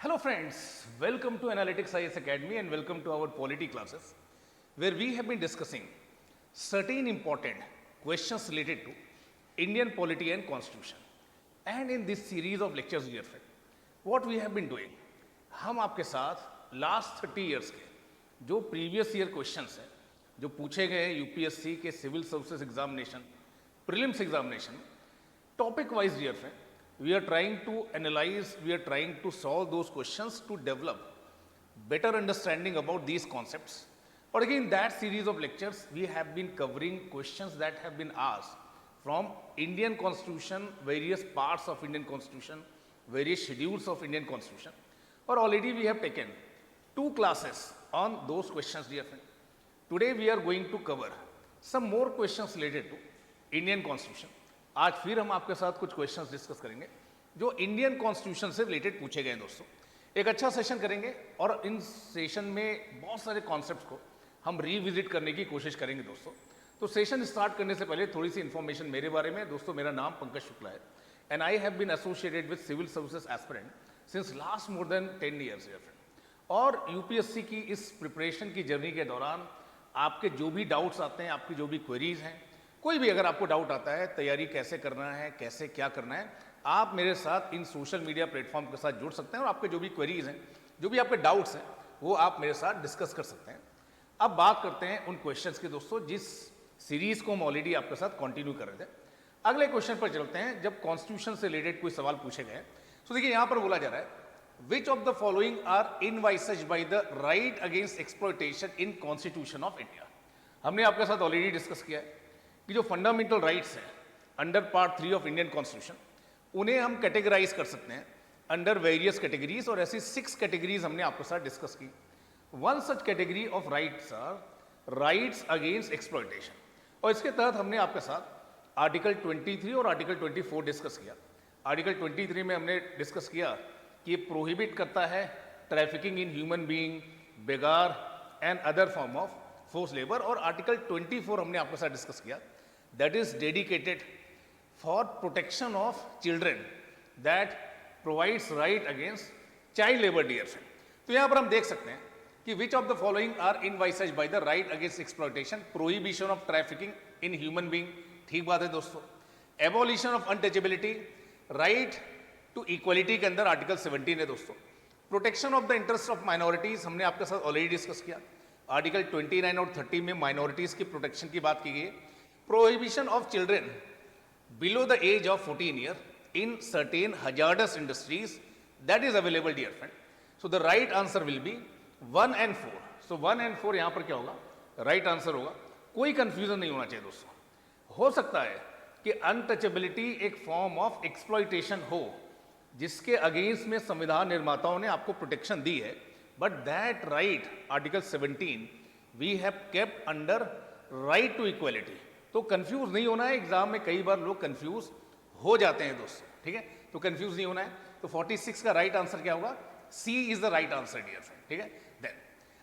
Hello friends, welcome to Analytics IS Academy and welcome to our polity classes where we have been discussing certain important questions related to Indian polity and constitution. And in this series of lectures dear friend, what we have been doing, हम आपके साथ last 30 years के जो previous year questions हैं जो पूछे गए UPSC के civil services examination prelims examination topic wise dear friend, we are trying to analyze, we are trying to solve those questions to develop better understanding about these concepts. But again, in that series of lectures, we have been covering questions that have been asked from Indian Constitution, various parts of Indian Constitution, various schedules of Indian Constitution. Or already we have taken 2 classes on those questions, dear friend. Today we are going to cover some more questions related to Indian Constitution. आज फिर हम आपके साथ कुछ questions discuss करेंगे जो Indian constitution से related पूछे गए दोस्तों। एक अच्छा सेशन करेंगे और इन सेशन में बहुत सारे कॉन्सेप्ट्स को हम रिविजिट करने की कोशिश करेंगे दोस्तों। तो सेशन स्टार्ट करने से पहले थोड़ी सी इन्फॉर्मेशन मेरे बारे में। दोस्तों, मेरा नाम पंकज शुक्ला है and I have been associated with civil services aspirant since last more than 10 years dear friend. और यूपीएससी की इस प्रिपरेशन की जर्नी के दौरान आपके जो भी डाउट्स आते हैं, आपकी जो भी क्वेरीज हैं, कोई भी अगर आपको डाउट आता है तैयारी कैसे करना है, कैसे क्या करना है, आप मेरे साथ इन सोशल मीडिया प्लेटफॉर्म के साथ जुड़ सकते हैं और आपके जो भी क्वेरीज हैं, जो भी आपके डाउट्स हैं, वो आप मेरे साथ डिस्कस कर सकते हैं। अब बात करते हैं उन क्वेश्चंस की दोस्तों जिस सीरीज को हम ऑलरेडी आपके साथ कंटिन्यू कर रहे थे। अगले क्वेश्चन पर चलते हैं। जब कॉन्स्टिट्यूशन से रिलेटेड कोई सवाल पूछे गए तो देखिए यहाँ पर बोला जा रहा है which of the following are envisages by the right against exploitation in constitution of India. हमने आपके साथ ऑलरेडी डिस्कस किया है कि जो फंडामेंटल राइट्स हैं under part 3 of Indian constitution, उन्हें हम कैटेगराइज कर सकते हैं अंडर वेरियस कैटेगरीज, और ऐसी 6 कैटेगरीज हमने आपके साथ डिस्कस की। One such category of rights are rights against exploitation, और इसके तहत हमने आपके साथ आर्टिकल 23 और आर्टिकल 24 डिस्कस किया। आर्टिकल 23 में हमने डिस्कस किया कि ये प्रोहिबिट करता है trafficking in human being, begar and other form of force labour, और आर्टिकल 24 हमने आपके साथ डिस्कस किया that is dedicated for protection of children that provides right against child labour dear friend. तो यहां पर हम देख सकते हैं कि which of the following are envisages by the right against exploitation, prohibition of trafficking in human being, ठीक बात है दोस्तों। Abolition of untouchability, right to equality के अंदर आर्टिकल 17 है दोस्तों। Protection of the interest of minorities हमने आपके साथ ऑलरेडी डिस्कस किया। आर्टिकल 29 और 30 में माइनॉरिटीज की प्रोटेक्शन की बात की गई। Prohibition of children below the age of 14 year in certain hazardous industries that is available dear friend. So the right answer will be 1 and 4। So 1 and 4 यहां पर क्या होगा, राइट आंसर होगा। कोई कंफ्यूजन नहीं होना चाहिए दोस्तों। हो सकता है कि अनटचेबिलिटी एक फॉर्म ऑफ एक्सप्लॉयटेशन हो जिसके अगेंस्ट में संविधान निर्माताओं ने आपको प्रोटेक्शन दी है, but that right article 17 we have kept under right to equality। तो कंफ्यूज नहीं होना है, एग्जाम में कई बार लोग कंफ्यूज हो जाते हैं दोस्तों, ठीक है, तो कंफ्यूज नहीं होना है। तो 46 का राइट आंसर क्या होगा, C is the right answer dear friend, ठीक है। Then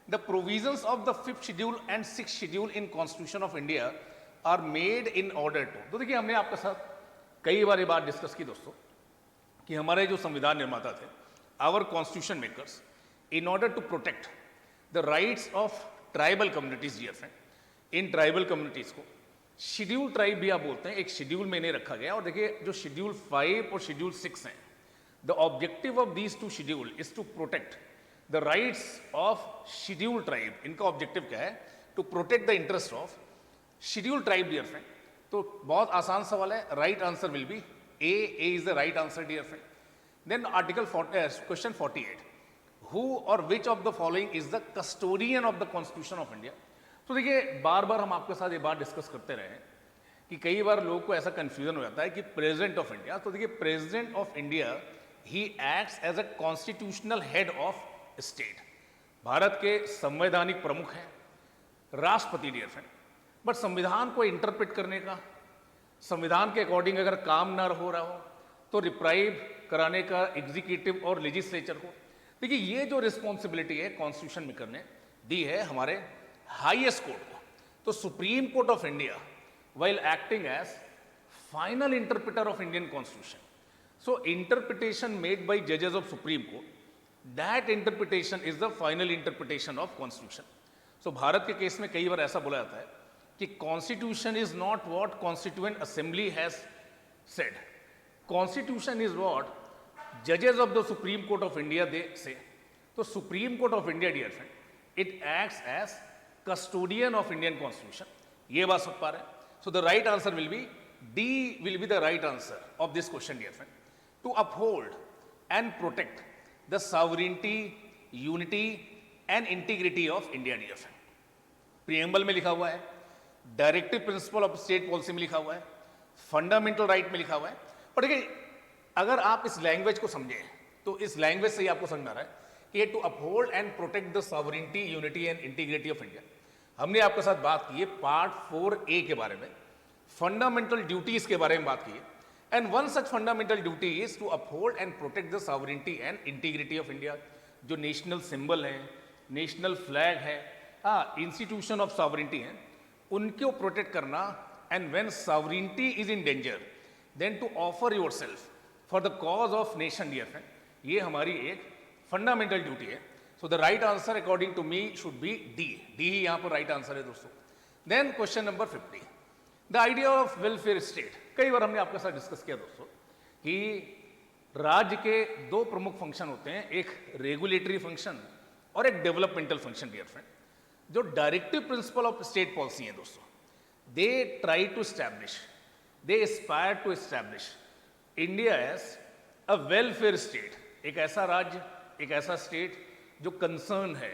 the provisions of the 5th schedule and 6th schedule in constitution of India are made in order to. तो देखिए हमने आपके साथ कई बार ये बात डिस्कस की दोस्तों कि हमारे जो संविधान निर्माता थे, our constitution makers, in order to protect the rights of tribal communities dear friend, in tribal communities को शेड्यूल ट्राइब भी आप बोलते हैं, एक शेड्यूल में इन्हें रखा गया। और देखिए जो शेड्यूल 5 और शेड्यूल 6 हैं, the objective of these 2 schedule is to protect the rights of schedule tribe. इनका ऑब्जेक्टिव क्या है, to protect the interest of schedule tribe dear friend. तो बहुत आसान सवाल है, right answer will be A is the right answer dear friend. Then article question 48, Who or which of the following is the custodian of the Constitution of India? तो देखिए बार बार हम आपके साथ ये बात डिस्कस करते रहे हैं कि कई बार लोगों को ऐसा कंफ्यूजन हो जाता है कि प्रेसिडेंट ऑफ इंडिया, तो देखिए प्रेसिडेंट ऑफ इंडिया ही acts as a constitutional head of state. Bharat के संवैधानिक प्रमुख हैं राष्ट्रपति डियर फ्रेंड, बट संविधान को इंटरप्रेट करने का, संविधान के अकॉर्डिंग अगर काम ना हो रहा हो तो रिप्राइव कराने का एग्जीक्यूटिव और लेजिस्लेचर को। देखिए ये जो रिस्पॉन्सिबिलिटी है कॉन्स्टिट्यूशन मेकर ने दी है हमारे हाईएस्ट कोर्ट को। तो Supreme Court of India while acting as final interpreter of Indian Constitution, so interpretation made by judges of Supreme Court that interpretation is the final interpretation of constitution. So Bharat के case में कई बार ऐसा बोला जाता है कि constitution is not what constituent assembly has said, constitution is what जजेस of the Supreme Court of India they say. तो Supreme Court of India dear friend, it acts as custodian of Indian constitution, ये बात समझ पा रहे हैं। So the right answer will be D will be the right answer of this question dear friend, to uphold and protect the sovereignty, unity and integrity of India dear friend। preamble में लिखा हुआ है, directive principle of state policy में लिखा हुआ है, fundamental right में लिखा हुआ है। और देखिए अगर आप इस लैंग्वेज को समझें तो इस लैंग्वेज से ही आपको समझ आ रहा है कि to uphold and protect the sovereignty, unity and integrity of India. हमने आपके साथ बात की है पार्ट 4A के बारे में, फंडामेंटल ड्यूटीज के बारे में बात की है। And one such fundamental duty is to uphold and protect the sovereignty and integrity of India. जो नेशनल सिंबल है, नेशनल फ्लैग है, इंस्टीट्यूशन ऑफ सॉवरेनिटी है, उनको प्रोटेक्ट करना। And when sovereignty is in danger then to offer yourself for the cause of nation dear friend, ये हमारी एक fundamental duty है। So the right answer according to me should be D. D ही यहाँ पर right answer है दोस्तों। Then question number 50, the idea of welfare state. कई बार हमने आपके साथ डिस्कस किया दोस्तों कि राज्य के दो प्रमुख फंक्शन होते हैं, एक रेगुलेटरी फंक्शन और एक डेवलपमेंटल फंक्शन डियर फ्रेंड। जो directive principle of state policy है दोस्तों, they try to establish, they aspire to establish India as a welfare state, एक ऐसा राज्य, एक ऐसा स्टेट जो कंसर्न है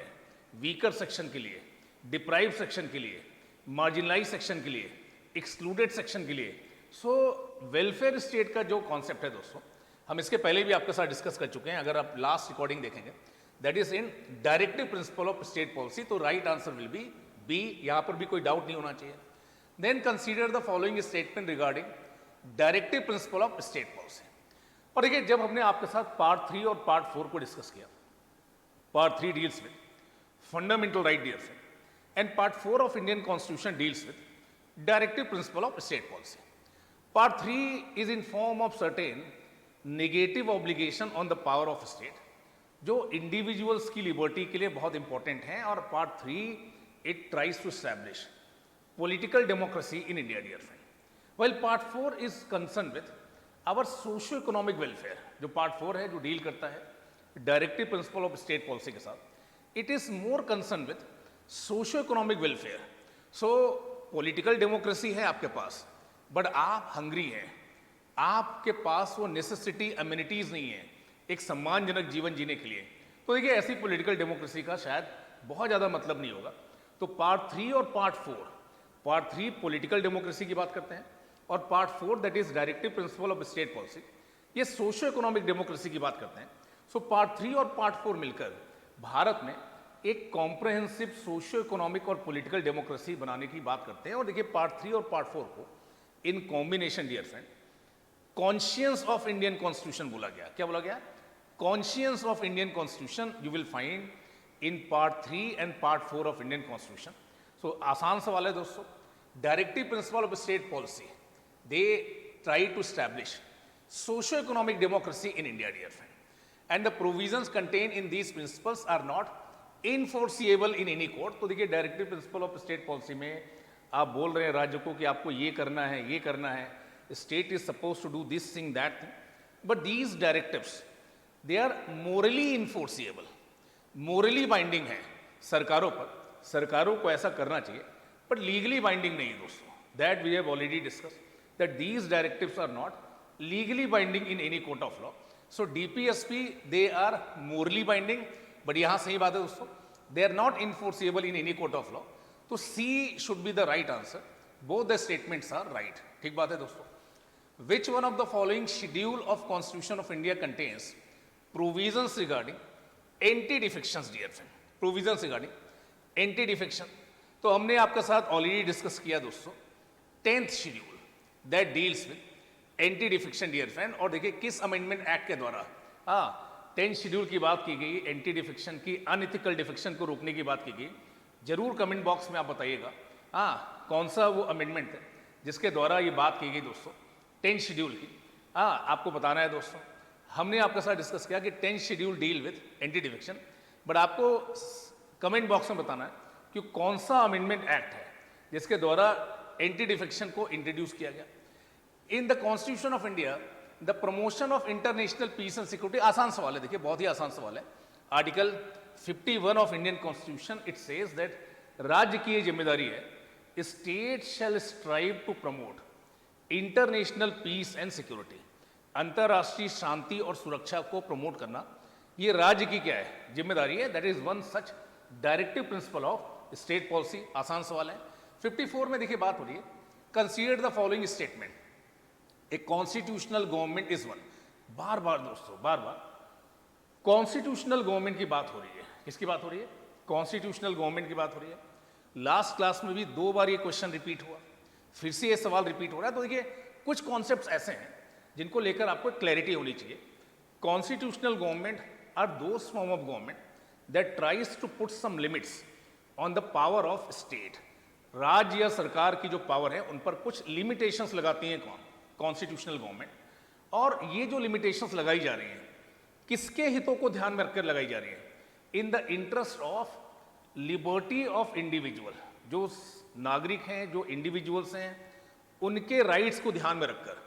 वीकर सेक्शन के लिए, डिप्राइव सेक्शन के लिए, मार्जिनलाइज सेक्शन के लिए, एक्सक्लूडेड सेक्शन के लिए। सो वेलफेयर स्टेट का जो कॉन्सेप्ट है दोस्तों, हम इसके पहले भी आपके साथ डिस्कस कर चुके हैं। अगर आप लास्ट रिकॉर्डिंग देखेंगे, that is in directive principle of state policy. तो right answer will be B, यहां पर भी कोई डाउट नहीं होना चाहिए। Then consider the following statement regarding directive principle of state policy. और देखिए जब हमने आपके साथ पार्ट 3 और पार्ट 4 को डिस्कस किया, part 3 deals with fundamental right dear friend and part 4 of Indian constitution deals with directive principle of state policy. Part 3 is in form of certain negative obligation on the power of state, जो individuals की liberty के लिए बहुत important है। और part 3 it tries to establish political democracy in India dear friend, well part 4 is concern with our socio economic welfare. जो part 4 है जो डील करता है directive principle of state policy के साथ, it is more concern with socio economic welfare. So political democracy है आपके पास, but आप हंग्री हैं, आपके पास वो नेसेसिटी अम्यूनिटीज नहीं है एक सम्मानजनक जीवन जीने के लिए। तो देखिए ऐसी पॉलिटिकल डेमोक्रेसी का शायद बहुत ज़्यादा मतलब नहीं होगा। तो पार्ट 3 और पार्ट 4, पार्ट 3 पॉलिटिकल डेमोक्रेसी की बात करते हैं और part 4 that is directive principle of state policy, ये सोशियो इकोनॉमिक डेमोक्रेसी की बात करते हैं। सो पार्ट 3 और पार्ट 4 मिलकर भारत में एक कॉम्प्रहेंसिव सोशियो इकोनॉमिक और पॉलिटिकल डेमोक्रेसी बनाने की बात करते हैं। और देखिए पार्ट 3 और पार्ट 4 को in combination dear friend conscience of Indian constitution बोला गया। क्या बोला गया? Conscience of Indian constitution you will find in part 3 and part 4 of Indian constitution. So आसान सवाल है दोस्तों। Directive principle of state policy, they try to establish socio-economic democracy in India dear friend, and the provisions contained in these principles are not enforceable in any court। तो देखिए directive principle of state policy में आप बोल रहे हैं राज्य को कि आपको ये करना है, ये करना है, state is suppose to do this thing that thing, but these directives they are morally enforceable, morally binding है सरकारों पर, सरकारों को ऐसा करना चाहिए, बट लीगली बाइंडिंग नहीं है दोस्तों। That we have already discuss that these directives are not legally binding in any court of law। so DPSP they are morally binding, but यहाँ सही बात है दोस्तों, they are not enforceable in any court of law। तो C should be the right answer, both the statements are right। ठीक बात है दोस्तों। which one of the following schedule of Constitution of India contains provisions regarding anti defections dear friend, provisions regarding anti defection। तो हमने आपके साथ already discuss किया दोस्तों 10th schedule that deals with anti defection dear friend. और देखिए किस amendment act के द्वारा 10th शेड्यूल की बात की गई, एंटी डिफेक्शन की, अनइथिकल डिफेक्शन को रोकने की बात की गई। जरूर कमेंट बॉक्स में आप बताइएगा कौन सा वो अमेंडमेंट है जिसके द्वारा ये बात की गई दोस्तों 10th शेड्यूल की। आपको बताना है दोस्तों। हमने आपके साथ डिस्कस किया कि 10 schedule deal with anti defection, but आपको कमेंट बॉक्स में बताना है कि कौन सा अमेंडमेंट एक्ट है जिसके द्वारा एंटी डिफेक्शन को इंट्रोड्यूस किया गया। In the constitution of India the promotion of international peace and security, आसान सवाल है, देखिए बहुत ही आसान सवाल है। Article 51 of Indian constitution it says that राज्य की ये जिम्मेदारी है, state shall strive to promote international peace and security, अंतर्राष्ट्रीय शांति और सुरक्षा को प्रमोट करना ये राज्य की क्या है, जिम्मेदारी है। That is one such directive principle of state policy. आसान सवाल है। 54 में देखिए बात हो रही है, consider the following statement, a constitutional government is one. बार बार दोस्तों, बार बार कॉन्स्टिट्यूशनल गवर्नमेंट की बात हो रही है। किसकी बात हो रही है? कॉन्स्टिट्यूशनल गवर्नमेंट की बात हो रही है। लास्ट क्लास में भी 2 बार ये क्वेश्चन रिपीट हुआ, फिर से ये सवाल रिपीट हो रहा है। तो देखिए कुछ कॉन्सेप्ट्स ऐसे हैं जिनको लेकर आपको क्लैरिटी होनी चाहिए। Constitutional government are those form of government that tries to put some limits on the power of state. राज्य या सरकार की जो पावर है उन पर कुछ लिमिटेशंस लगाती हैं कौन? Constitutional government. और ये जो लिमिटेशंस लगाई जा रही हैं किसके हितों को ध्यान में रखकर लगाई जा रही है? In the interest of liberty of individual. जो नागरिक हैं, जो इंडिविजुअल्स हैं, उनके राइट्स को ध्यान में रखकर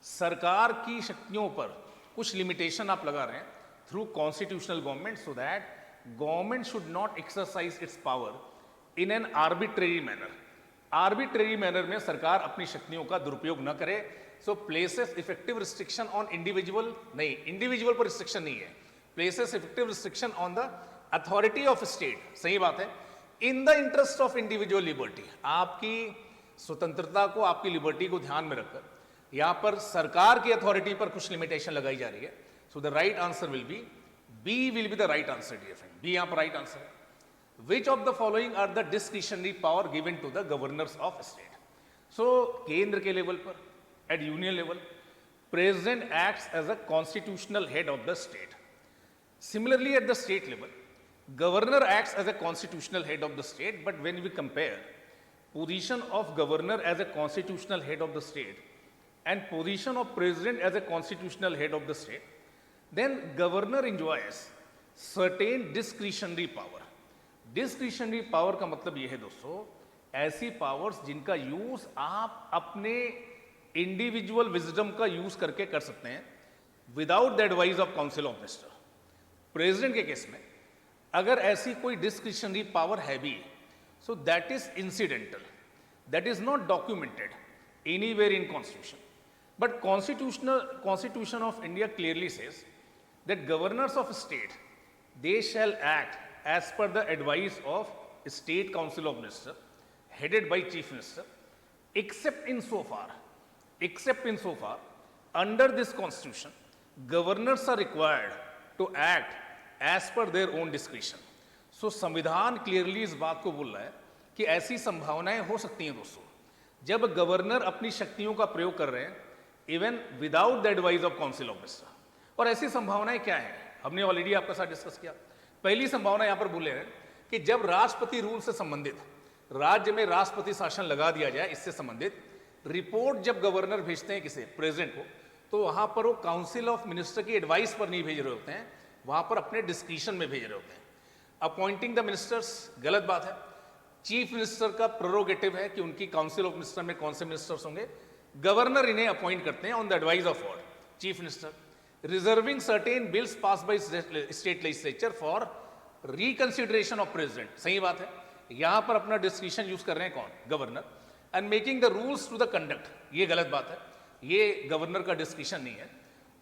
सरकार की शक्तियों पर कुछ लिमिटेशन आप लगा रहे हैं through constitutional government, so that government should not exercise its power in an arbitrary manner. Arbitrary manner में सरकार अपनी शक्तियों का दुरुपयोग न करे। So places effective restriction on individual, नहीं, इंडिविजुअल पर रिस्ट्रिक्शन नहीं है, places effective restriction on the authority of state. सही बात है। In the interest of individual liberty, आपकी स्वतंत्रता को, आपकी लिबर्टी को ध्यान में रखकर यहां पर सरकार की अथॉरिटी पर कुछ लिमिटेशन लगाई जा रही है। So the right answer will be B, will be the right answer dear friend. B यहां पर राइट आंसर है। Which of the following are the discretionary power given to the governors of state? So केंद्र के level पर, at union level, president acts as a constitutional head of the state. Similarly, at the state level, governor acts as a constitutional head of the state. But when we compare position of governor as a constitutional head of the state and position of president as a constitutional head of the state, then governor enjoys certain discretionary power. Discretionary power का मतलब यह है दोस्तों, ऐसी powers जिनका use आप अपने individual wisdom का यूज करके कर सकते हैं without the advice of council of minister. President के केस में अगर ऐसी कोई डिस्क्रिशनरी पावर है भी, so that is incidental, that is not documented anywhere in constitution. But constitution of India clearly says that governors of state they shall act as per the advice of State Council of Ministers headed by Chief Minister, except in so far under this constitution governors are required to act as per their own discretion. So संविधान clearly इस बात को बोल रहा है कि ऐसी संभावनाएं हो सकती हैं दोस्तों जब गवर्नर अपनी शक्तियों का प्रयोग कर रहे हैं even without the advice of council of minister. और ऐसी संभावनाएं क्या है, हमने ऑलरेडी आपके साथ डिस्कस किया। पहली संभावना यहां पर बोले हैं कि जब राष्ट्रपति रूल से संबंधित, राज्य में राष्ट्रपति शासन लगा दिया जाए, इससे संबंधित रिपोर्ट जब गवर्नर भेजते हैं किसे, प्रेसिडेंट को, तो वहां पर वो काउंसिल ऑफ मिनिस्टर की एडवाइस पर नहीं भेज रहे होते हैं, वहां पर अपने डिस्क्रिशन में भेज रहे होते हैं। अपॉइंटिंग द मिनिस्टर्स गलत बात है। चीफ मिनिस्टर का प्रोरोगेटिव है कि उनकी काउंसिल ऑफ मिनिस्टर में कौन से मिनिस्टर्स होंगे, गवर्नर इन्हें अपॉइंट करते हैं on the advice of what, chief minister. Reserving certain bills pass by state legislature for reconsideration of president. सही बात है, यहां पर अपना डिस्क्रिशन यूज कर रहे हैं कौन, governor. And making the rules to the conduct, ये गलत बात है, ये गवर्नर का डिस्क्रिशन नहीं है।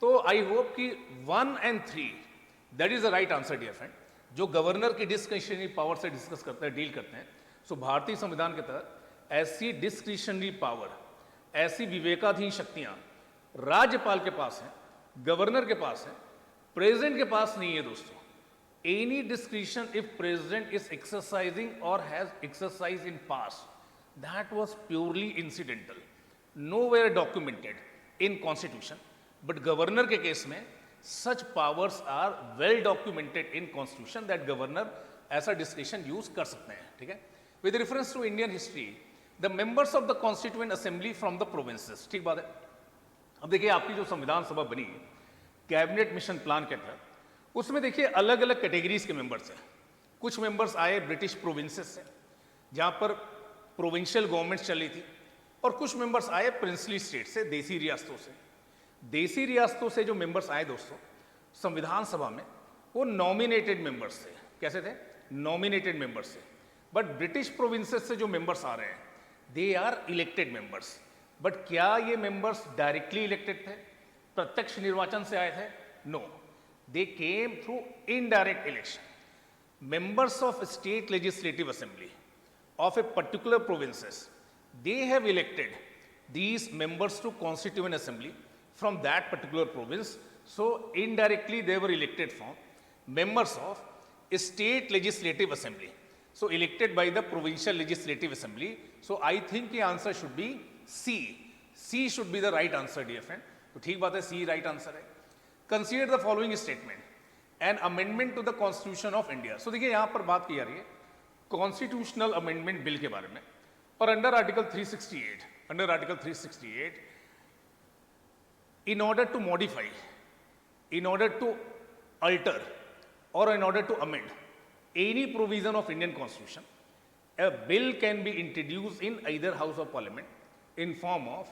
तो आई होप कि 1 and 3 that is the right answer dear friend, जो गवर्नर की डिस्क्रिशनरी पावर से डिस्कस करते हैं, डील करते हैं। सो भारतीय संविधान के तहत ऐसी डिस्क्रिशनरी पावर, ऐसी विवेकाधीन शक्तियां राज्यपाल के पास हैं, गवर्नर के पास है, प्रेसिडेंट के पास नहीं है दोस्तों। Any discretion if president is exercising और has exercise in past, that was purely incidental, nowhere documented in constitution. But governor के केस में such powers are well documented in constitution that governor ऐसा discretion use कर सकते हैं। ठीक है, with reference to Indian history, the members of the constituent assembly from the provinces. ठीक बात है। अब देखिए आपकी जो संविधान सभा बनी कैबिनेट मिशन प्लान के तहत उसमें देखिए अलग अलग कैटेगरीज के मेंबर्स हैं। कुछ मेंबर्स आए ब्रिटिश प्रोविंसेस से जहाँ पर प्रोविंशियल गवर्नमेंट चली थी, और कुछ मेंबर्स आए प्रिंसली स्टेट से, देसी रियासतों से। देसी रियासतों से जो मेंबर्स आए दोस्तों संविधान सभा में, वो नॉमिनेटेड मेंबर्स थे। कैसे थे? नॉमिनेटेड मेंबर्स थे। बट ब्रिटिश प्रोविंसेस से जो मेंबर्स आ रहे हैं they are elected members. But क्या ये मेंबर्स डायरेक्टली इलेक्टेड थे, प्रत्यक्ष निर्वाचन से आए थे? No, they came through indirect election. Members of state legislative assembly of a particular provinces, they have elected these members to constituent assembly from that particular province. So indirectly they were elected from members of state legislative assembly, so elected by the provincial legislative assembly. So I think the answer should be C. C should be the right answer, dear friend. तो ठीक बात है, C right answer है। Consider the following statement, an amendment to the constitution of India. So देखिए यहाँ पर बात की जा रही है कॉन्स्टिट्यूशनल अमेंडमेंट बिल के बारे में, और under article 368 in order to modify, in order to alter, or in order to amend any provision of Indian constitution, a bill can be introduced in either house of parliament in form of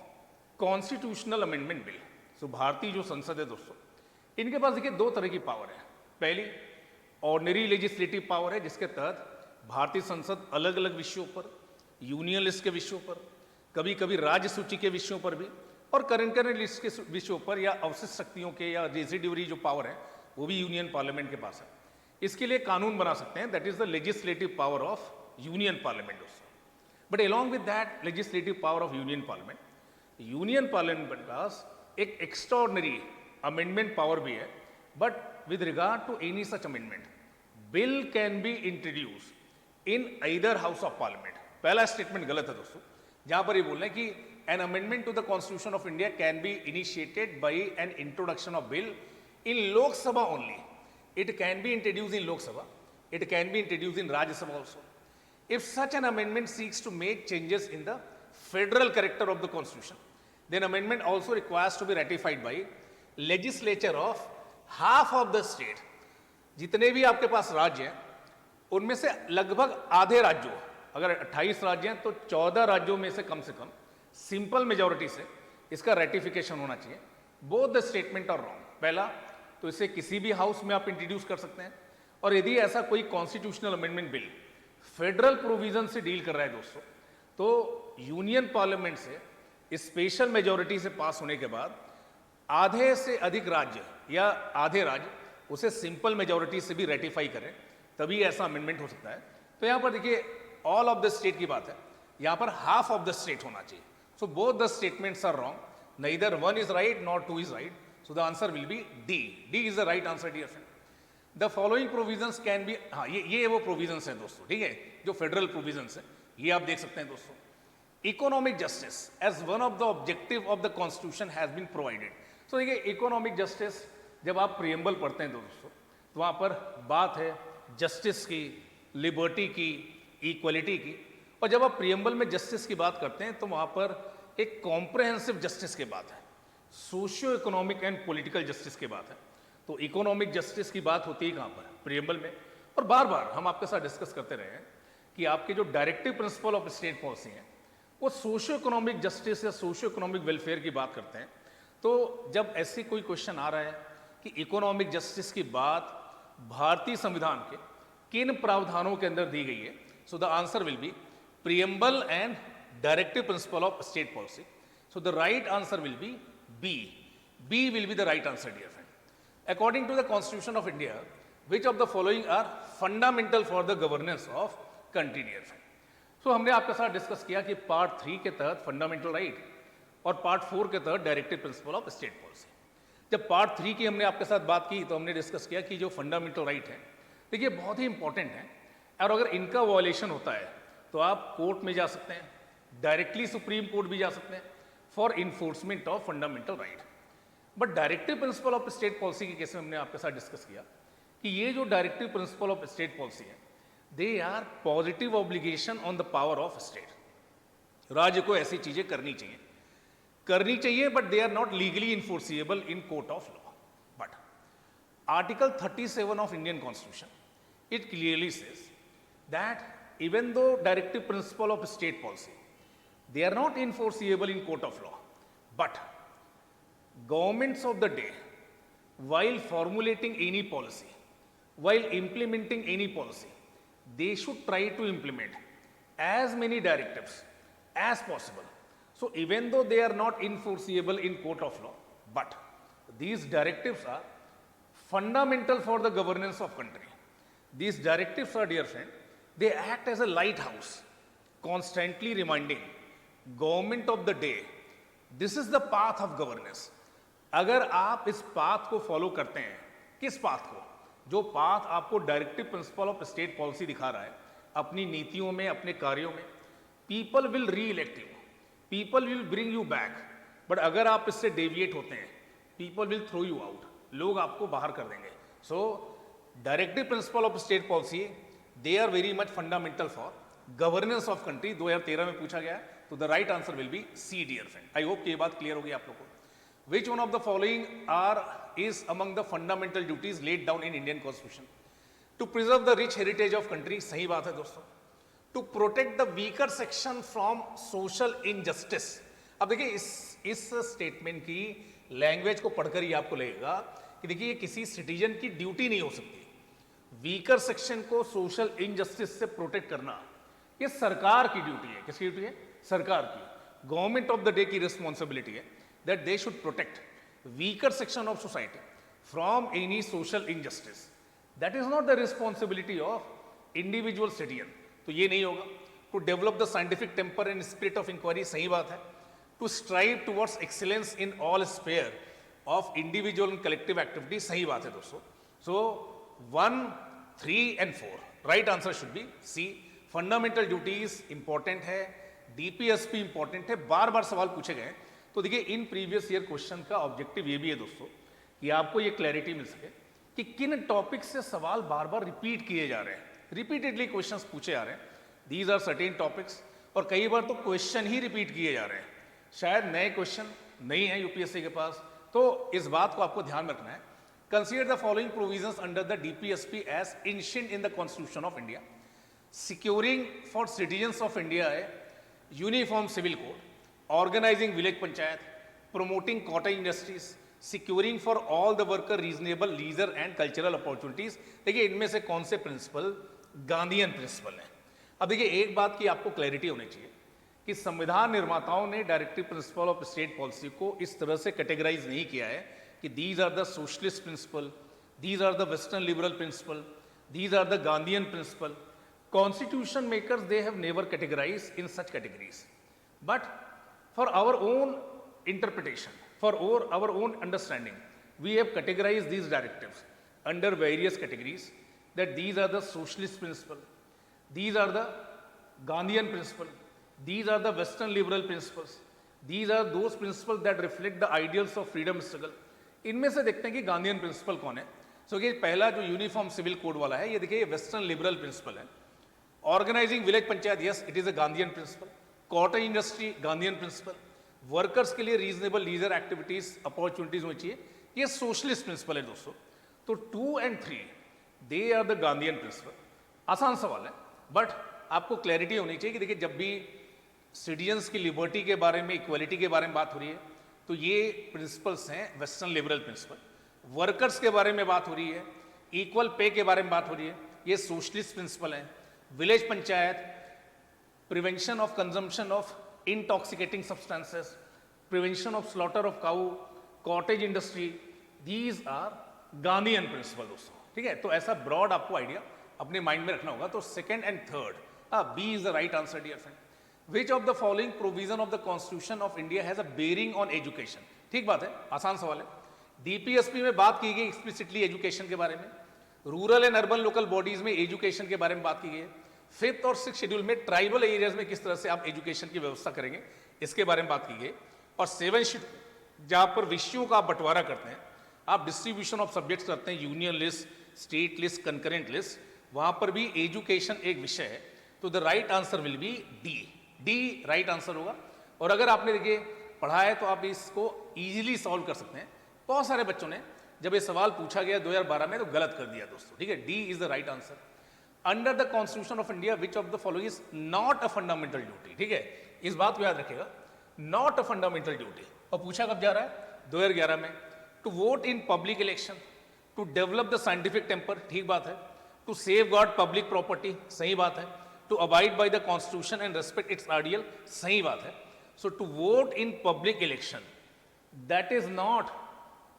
constitutional amendment bill. So भारतीय जो संसद है दोस्तों, इनके पास देखिए दो तरह की पावर है। पहली ऑर्डिनरी लेजिस्लेटिव पावर है, जिसके तहत भारतीय संसद अलग अलग विषयों पर, यूनियन लिस्ट के विषयों पर, कभी कभी राज्य सूची के विषयों पर भी, और करंट लिस्ट के विषयों पर, या अवशिष्ट शक्तियों के या रेजिड्यूरी जो पावर है वो भी यूनियन पार्लियामेंट के पास है। इसके लिए कानून बना सकते हैं, that is the legislative power of union parliament दोस्तों। But along with that legislative power of union parliament के पास एक एक्स्ट्राऑर्डिनरी अमेंडमेंट पावर भी है। But with regard to any such amendment, bill can be introduce in either house of parliament. पहला statement गलत है दोस्तों, जहां पर ये बोल रहे हैं कि an amendment to the constitution of India can be initiated by an introduction of bill in Lok Sabha only. It can be introduce in Lok Sabha, it can be introduce in Rajya Sabha also. If such an amendment seeks to make changes in the federal character of the constitution, then amendment also requires to be ratified by legislature of half of the state. जितने भी आपके पास राज्य हैं उनमें से लगभग आधे राज्यों, अगर 28 राज्य हैं तो 14 राज्यों में से कम सिंपल मेजॉरिटी से इसका रेटिफिकेशन होना चाहिए। Both the statement are wrong. पहला तो इसे किसी भी हाउस में आप इंट्रोड्यूस कर सकते हैं, और यदि ऐसा कोई constitutional amendment bill federal provision से डील कर रहा है दोस्तों, तो यूनियन पार्लियामेंट से स्पेशल मेजॉरिटी से पास होने के बाद आधे से अधिक राज्य या आधे राज्य उसे सिंपल मेजॉरिटी से भी रेटिफाई करें, तभी ऐसा अमेंडमेंट हो सकता है। तो यहां पर देखिए ऑल ऑफ द स्टेट की बात है, यहां पर हाफ ऑफ द स्टेट होना चाहिए। So both the statements are wrong, neither one is right nor two is right, so the answer will be D. D is the right answer, dear friend. The following provisions can be, हाँ ये वो provisions हैं दोस्तों, ठीक है, जो federal provisions हैं, ये आप देख सकते हैं दोस्तों। Economic justice as one of the objective of the constitution has been provided. So देखिए economic justice जब आप preamble पढ़ते हैं दोस्तों, तो वहाँ पर बात है जस्टिस की, लिबर्टी की, इक्वलिटी की, और जब आप प्रियम्बल में जस्टिस की बात करते हैं तो वहाँ पर एक कॉम्प्रहेंसिव जस्टिस की बात है, socio economic and political justice की बात है। तो इकोनॉमिक जस्टिस की बात होती है कहाँ पर? प्रियम्बल में। और बार बार हम आपके साथ डिस्कस करते रहे हैं कि आपके जो directive principle of state policy हैं वो सोशियो इकोनॉमिक जस्टिस या सोशियो इकोनॉमिक वेलफेयर की बात करते हैं। तो जब ऐसी कोई क्वेश्चन आ रहा है कि इकोनॉमिक जस्टिस की बात भारतीय संविधान के किन प्रावधानों के अंदर दी गई है, so the answer will be preamble and directive principle of state policy. So the right answer will be B. B will be the right answer, dear friend. According to the constitution of India, which of the following are fundamental for the governance of country, dear friend. So हमने आपके साथ discuss किया कि part 3 के तहत fundamental right और part 4 के तहत directive principle of state policy. जब पार्ट 3 की हमने आपके साथ बात की तो हमने डिस्कस किया कि जो फंडामेंटल राइट है देखिए बहुत ही इंपॉर्टेंट है, और अगर इनका वॉयलेशन होता है तो आप कोर्ट में जा सकते हैं, डायरेक्टली सुप्रीम कोर्ट भी जा सकते हैं for enforcement of fundamental right. But directive principle of state policy के केस में हमने आपके साथ डिस्कस किया कि ये जो directive principle of state policy है, they are positive obligation on the power of state. राज्य को ऐसी चीजें करनी चाहिए, but they are not legally enforceable in court of law. But Article 37 of Indian Constitution, it clearly says that even though directive principle of state policy, they are not enforceable in court of law, but governments of the day, while formulating any policy, while implementing any policy, they should try to implement as many directives as possible. So even though they are not enforceable in court of law, but these directives are fundamental for the governance of country. These directives are, dear friend, they act as a lighthouse, constantly reminding government of the day, this is the path of governance. अगर आप इस path को follow करते हैं, किस path को? जो path आपको directive principle of state policy दिखा रहा है, अपनी नीतियों में, अपने कार्यों में, people will reelect you, people will bring you back, but अगर आप इससे डेविएट होते हैं, people will throw you out, लोग आपको बाहर कर देंगे. So directive principle of state policy, they are very much fundamental for governance of country. 2013 में पूछा गया, तो the right answer will be C, dear friend. I hope ये बात क्लियर होगी आप लोगों को. Which one of the following is among the fundamental duties laid down in Indian Constitution? To preserve the rich heritage of country, सही बात है दोस्तों. To protect the weaker section from social injustice. अब देखिए इस स्टेटमेंट की language को पढ़कर ही आपको लगेगा कि देखिए ये किसी सिटीजन की ड्यूटी नहीं हो सकती. वीकर सेक्शन को सोशल इनजस्टिस से प्रोटेक्ट करना ये सरकार की ड्यूटी है. किसकी ड्यूटी है? सरकार की. गवर्नमेंट ऑफ द डे की रिस्पॉन्सिबिलिटी है that they should protect weaker section of society from any social injustice. That is not the responsibility of individual citizen. तो ये नहीं होगा. To develop the scientific temper and spirit of inquiry, सही बात है. To strive towards excellence in all sphere of individual and collective activity, सही बात है दोस्तों. So 1, 3 and 4 right answer should be C. Fundamental duties important है, DPSP important है. बार बार सवाल पूछे गए. तो देखिए इन प्रीवियस ईयर क्वेश्चन का ऑब्जेक्टिव ये भी है दोस्तों कि आपको ये क्लैरिटी मिल सके कि किन टॉपिक से सवाल बार बार रिपीट किए जा रहे हैं, रिपीटेडली क्वेश्चंस पूछे जा रहे हैं. दीज आर सर्टेन टॉपिक्स, और कई बार तो क्वेश्चन ही रिपीट किए जा रहे हैं. शायद नए क्वेश्चन नहीं है यूपीएससी के पास, तो इस बात को आपको ध्यान में रखना है. Consider the following provisions under the DPSP as ancient in the constitution of India. Securing for citizens of India है uniform civil code, organizing village panchayat, promoting cottage industries, securing for all the worker reasonable leisure and cultural opportunities. देखिए इनमें से कौन से principal Gandhian principal हैं. अब देखिए एक बात की आपको क्लैरिटी होनी चाहिए कि संविधान निर्माताओं ने directive principle of state policy को इस तरह से कैटेगराइज नहीं किया है कि these are the socialist principle, these are the western liberal principle, these are the Gandhian principle. Constitution makers they have never categorise in such categories, but for our own interpretation, for our own understanding, we have categorized these directives under various categories, that these are the socialist principle, these are the Gandhian principle, these are the Western liberal principles, these are those principles that reflect the ideals of freedom struggle. इनमें से देखते हैं कि Gandhian principal कौन है. सो कि पहला जो यूनिफॉर्म सिविल कोड वाला है, ये देखिए ये वेस्टर्न लिबरल प्रिंसिपल है. Organising village panchayat, yes it is a Gandhian principle. Cotton industry Gandhian principle. Workers के लिए रीजनेबल लीजर एक्टिविटीज अपॉर्चुनिटीज होनी चाहिए, ये सोशलिस्ट प्रिंसिपल है दोस्तों. तो 2 and 3 they are the Gandhian principle. आसान सवाल है, बट आपको क्लैरिटी होनी चाहिए कि देखिए जब भी सिटीजन्स की लिबर्टी के बारे में, इक्वलिटी के बारे में बात हो रही है, तो ये प्रिंसिपल्स हैं वेस्टर्न लिबरल प्रिंसिपल. वर्कर्स के बारे में बात हो रही है, इक्वल पे के बारे में बात हो रही है, ये सोशलिस्ट प्रिंसिपल हैं. Village panchayat, prevention of consumption of intoxicating substances, prevention of slaughter of cow, cottage industry, these are Gandhian principle दोस्तों. ठीक है, तो ऐसा ब्रॉड आपको आइडिया अपने माइंड में रखना होगा. तो second and third, B is the right answer dear friend. Which of the following provision of the constitution of India has a bearing on education. ठीक बात है, आसान सवाल है. डीपीएसपी में बात की गई एक्सप्लिसिटली एजुकेशन के बारे में. Rural and urban local bodies में एजुकेशन के बारे में बात की गई है. 5th और 6th शेड्यूल में ट्राइबल एरियाज में किस तरह से आप एजुकेशन की व्यवस्था करेंगे, इसके बारे में बात की गई. और 7th शेड्यूल जहाँ पर विषयों का आप बंटवारा करते हैं, आप डिस्ट्रीब्यूशन ऑफ सब्जेक्ट्स करते हैं, union list, state list, concurrent list, वहाँ पर भी एजुकेशन एक विषय है. तो the right answer will be D. D right answer होगा. और अगर आपने देखिए पढ़ा है तो आप इसको ईजिली सॉल्व कर सकते हैं. बहुत सारे बच्चों ने जब ये सवाल पूछा गया 2012 में तो गलत कर दिया दोस्तों, ठीक है। D is the right answer. Under the constitution of India which of the following is not a fundamental duty, ठीक है, इस बात को याद रखिएगा, नॉट अ फंडामेंटल ड्यूटी। और पूछा कब जा रहा है, 2011 में। To vote in public election, to develop the scientific temper, ठीक बात है। To safeguard public property, सही बात है। To abide by the constitution and respect its ideal, सही बात है। So to vote in public election, that is not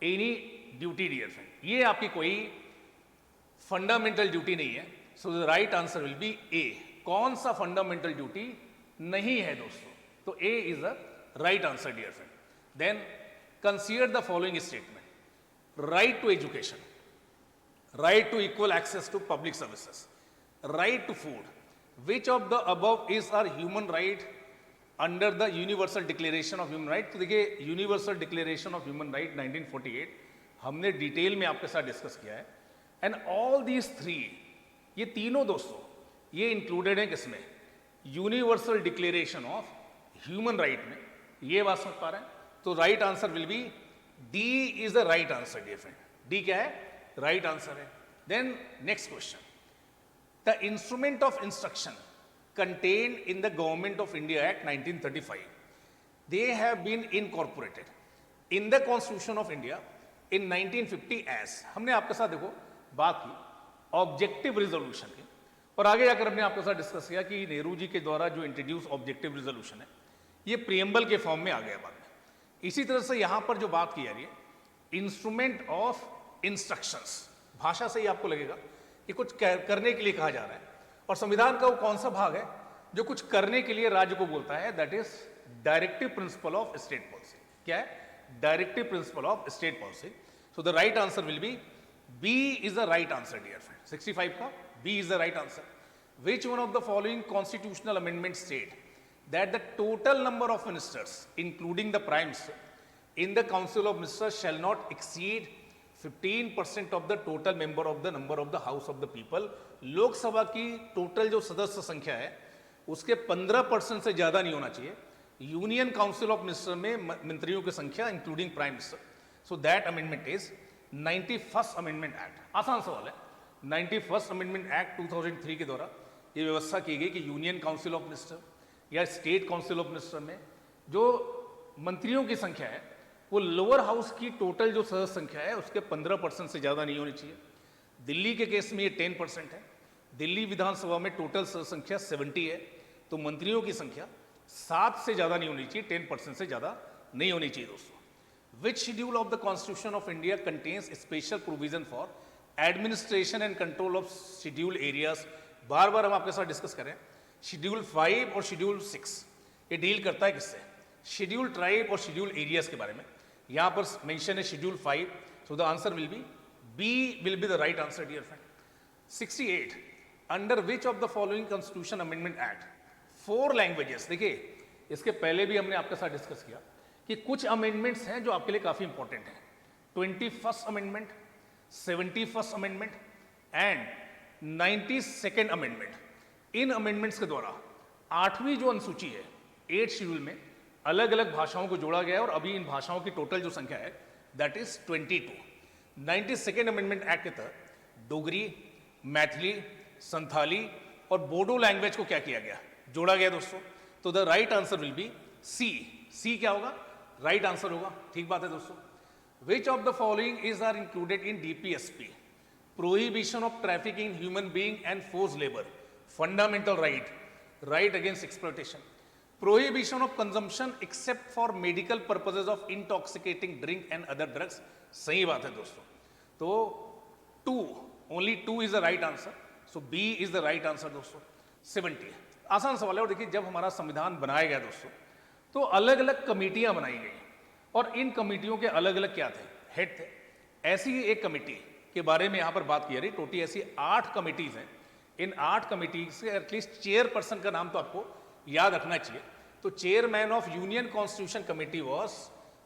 any duty dear friend, ये आपकी कोई फंडामेंटल ड्यूटी नहीं है। So the right answer will be A. कौन सा फंडामेंटल ड्यूटी नहीं है दोस्तों, तो A is the right answer dear friend. Then consider the following statement, right to education, right to equal access to public services, right to food, which of the above is our human right under the universal declaration of human right। तो देखिए universal declaration of human right 1948 हमने detail में आपके साथ discuss किया है, and all these three, ये तीनों दोस्तों ये इंक्लूडेड है किसमें, universal declaration of human right में। ये बात समझ पा रहे हैं, तो right answer will be D is the right answer dear friend. D क्या है, राइट आंसर है। Then next question, the instrument of instruction contained in the Government of India Act 1935, they have been incorporated in the Constitution of India in 1950 as, हमने आपके साथ देखो बात की objective resolution की, और आगे जाकर हमने आपके साथ डिस्कस किया कि नेहरू जी के द्वारा जो इंट्रोड्यूस ऑब्जेक्टिव रिजोल्यूशन है ये प्रियम्बल के फॉर्म में आ गया बाद में। इसी तरह से यहाँ पर जो बात की जा रही है इंस्ट्रूमेंट ऑफ इंस्ट्रक्शंस, भाषा से ही आपको लगेगा कि कुछ करने के लिए कहा जा रहा है, और संविधान का वो कौन सा भाग है जो कुछ करने के लिए राज्य को बोलता है, that is directive principle of state policy. क्या है, directive principle of state policy. So the right answer will be B is the right answer dear friend. 65 का B is the right answer. Which one of the following constitutional amendment state that the total number of ministers including the prime minister in the council of ministers shall not exceed 15% of the total member of the number of the house of the people. Lok Sabha की total जो सदस्य संख्या है उसके 15% से ज्यादा नहीं होना चाहिए यूनियन काउंसिल ऑफ मिनिस्टर में मंत्रियों की संख्या including prime minister. So that amendment is 91st amendment act. आसान सवाल है, 91st अमेंडमेंट एक्ट 2003 के द्वारा ये व्यवस्था की गई कि यूनियन काउंसिल ऑफ मिनिस्टर या स्टेट काउंसिल ऑफ मिनिस्टर में जो मंत्रियों की संख्या है वो लोअर हाउस की टोटल जो सदस्य संख्या है उसके 15% से ज़्यादा नहीं होनी चाहिए। दिल्ली के केस में ये 10% है। दिल्ली विधानसभा में टोटल सदस्य संख्या 70 है, तो मंत्रियों की संख्या 7 से ज़्यादा नहीं होनी चाहिए, 10% से ज़्यादा नहीं होनी चाहिए दोस्तों। Which schedule of the constitution of India contains special provision for administration and control of schedule areas. बार बार हम आपके साथ डिस्कस करें, शेड्यूल 5 और शेड्यूल 6 ये डील करता है किससे, शेड्यूल ट्राइब और शेड्यूल एरियाज के बारे में। यहाँ पर मेंशन है schedule 5, so the answer will be B will be the right answer dear friend. 68 under which of the following constitution amendment act 4 languages. देखिए इसके पहले भी हमने आपके साथ डिस्कस किया कि कुछ अमेंडमेंट्स हैं जो आपके लिए काफी इंपॉर्टेंट हैं। 21st amendment, 71st amendment and 92nd amendment. In amendments के द्वारा 8वीं जो अनुसूची है 8 शेड्यूल में अलग अलग भाषाओं को जोड़ा गया है, और अभी इन भाषाओं की टोटल जो संख्या है that is 22। 92nd amendment act के तहत डोगरी, मैथिली, संथाली और बोडो लैंग्वेज को क्या किया गया, जोड़ा गया दोस्तों। तो the right answer will be C. C क्या होगा, राइट आंसर होगा, ठीक बात है दोस्तों। Which of the following is are included in DPSP, prohibition of trafficking human being and force labour, fundamental right, right against exploitation, prohibition of consumption except for medical purposes of intoxicating drink and other drugs। सही बात है दोस्तों। तो 2 only 2 is the right answer, so B is the right answer दोस्तों। 70 आसान सवाल है। और देखिए जब हमारा संविधान बनाया गया दोस्तों तो अलग अलग कमेटियां बनाई गई, और इन कमेटियों के अलग अलग क्या थे, हेड थे। ऐसी ही एक कमेटी के बारे में यहाँ पर बात की जा रही, टोटल ऐसी 8 कमेटीज हैं। इन 8 कमेटीज से एटलीस्ट चेयरपर्सन का नाम तो आपको याद रखना चाहिए। तो chairman of union constitution committee was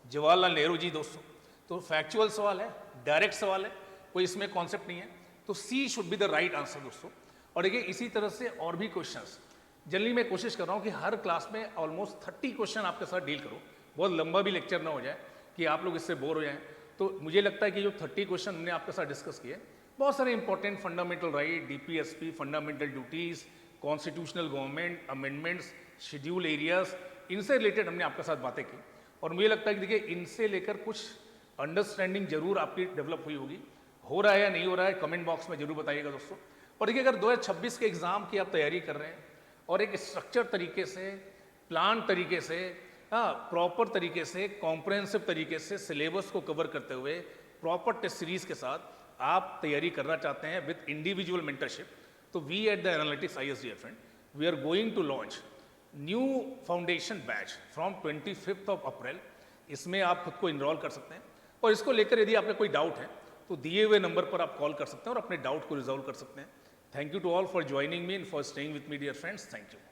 Jawaharlal Nehru ji दोस्तों। तो फैक्चुअल सवाल है, डायरेक्ट सवाल है, कोई इसमें कॉन्सेप्ट नहीं है, तो C should be the right answer दोस्तों। और देखिए इसी तरह से और भी क्वेश्चंस जनरली मैं कोशिश कर रहा हूँ कि हर क्लास में ऑलमोस्ट 30 क्वेश्चन आपके साथ डील करूँ, बहुत लंबा भी लेक्चर ना हो जाए कि आप लोग इससे बोर हो जाएं। तो मुझे लगता है कि जो 30 क्वेश्चन हमने आपके साथ डिस्कस किए, बहुत सारे important fundamental right, DPSP, fundamental duties, constitutional government, amendments, schedule areas, इनसे रिलेटेड हमने आपके साथ बातें की। और मुझे लगता है कि देखिए इनसे लेकर कुछ अंडरस्टैंडिंग जरूर आपकी डेवलप हुई होगी। हो रहा है या नहीं हो रहा है, कमेंट बॉक्स में जरूर बताइएगा दोस्तों। और देखिए अगर 2026 के एग्ज़ाम की आप तैयारी कर रहे हैं और एक स्ट्रक्चर तरीके से, प्लान तरीके से, हाँ प्रॉपर तरीके से, कॉम्प्रहेंसिव तरीके से सिलेबस को कवर करते हुए प्रॉपर टेस्ट सीरीज के साथ आप तैयारी करना चाहते हैं विद इंडिविजुअल मेंटरशिप, तो we at the analytics IAS dear friend, we are going to launch new foundation batch from 25 April. इसमें आप खुद को इनरोल कर सकते हैं और इसको लेकर यदि आपका कोई डाउट है तो दिए हुए नंबर पर आप कॉल कर सकते हैं और अपने डाउट को रिजॉल्व कर सकते हैं। Thank you to all for joining me and for staying with me dear friends. Thank you.